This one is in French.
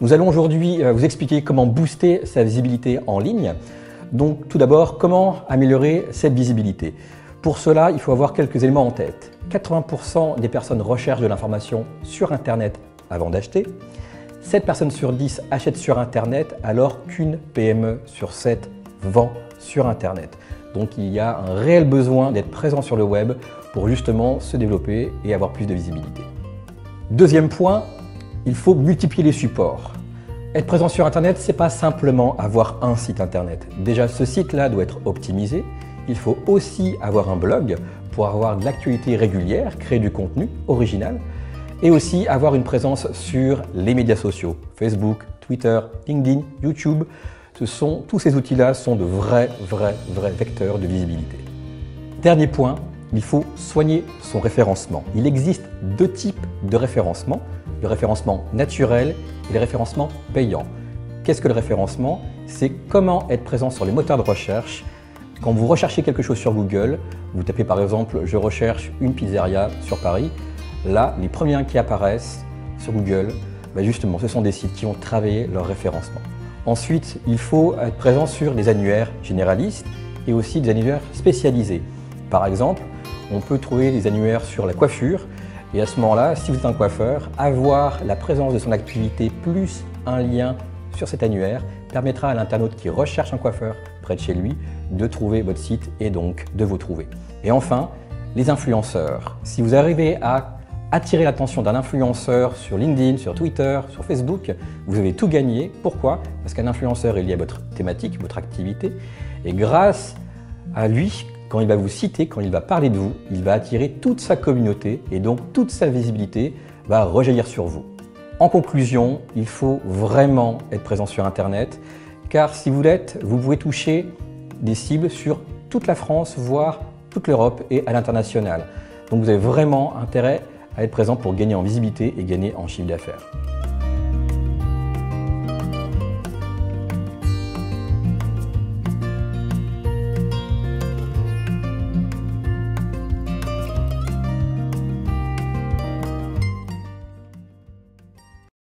Nous allons aujourd'hui vous expliquer comment booster sa visibilité en ligne. Donc tout d'abord, comment améliorer cette visibilité? Pour cela, il faut avoir quelques éléments en tête. 80% des personnes recherchent de l'information sur Internet avant d'acheter. 7 personnes sur 10 achètent sur Internet alors qu'une PME sur 7 vend sur Internet. Donc il y a un réel besoin d'être présent sur le web pour justement se développer et avoir plus de visibilité. Deuxième point, il faut multiplier les supports. Être présent sur Internet, ce n'est pas simplement avoir un site Internet. Déjà, ce site-là doit être optimisé. Il faut aussi avoir un blog pour avoir de l'actualité régulière, créer du contenu original et aussi avoir une présence sur les médias sociaux, Facebook, Twitter, LinkedIn, YouTube. Tous ces outils-là sont de vrais vecteurs de visibilité. Dernier point, il faut soigner son référencement. Il existe deux types de référencement, le référencement naturel et le référencement payant. Qu'est-ce que le référencement? C'est comment être présent sur les moteurs de recherche. Quand vous recherchez quelque chose sur Google, vous tapez par exemple « Je recherche une pizzeria sur Paris », là, les premiers qui apparaissent sur Google, justement, ce sont des sites qui ont travaillé leur référencement. Ensuite, il faut être présent sur des annuaires généralistes et aussi des annuaires spécialisés. Par exemple, on peut trouver des annuaires sur la coiffure et à ce moment-là, si vous êtes un coiffeur, avoir la présence de son activité plus un lien sur cet annuaire permettra à l'internaute qui recherche un coiffeur près de chez lui de trouver votre site et donc de vous trouver. Et enfin, les influenceurs. Si vous arrivez à attirer l'attention d'un influenceur sur LinkedIn, sur Twitter, sur Facebook, vous avez tout gagné. Pourquoi? Parce qu'un influenceur est lié à votre thématique, votre activité et grâce à lui, quand il va vous citer, quand il va parler de vous, il va attirer toute sa communauté et donc toute sa visibilité va rejaillir sur vous. En conclusion, il faut vraiment être présent sur Internet car si vous l'êtes, vous pouvez toucher des cibles sur toute la France, voire toute l'Europe et à l'international. Donc vous avez vraiment intérêt à être présent pour gagner en visibilité et gagner en chiffre d'affaires.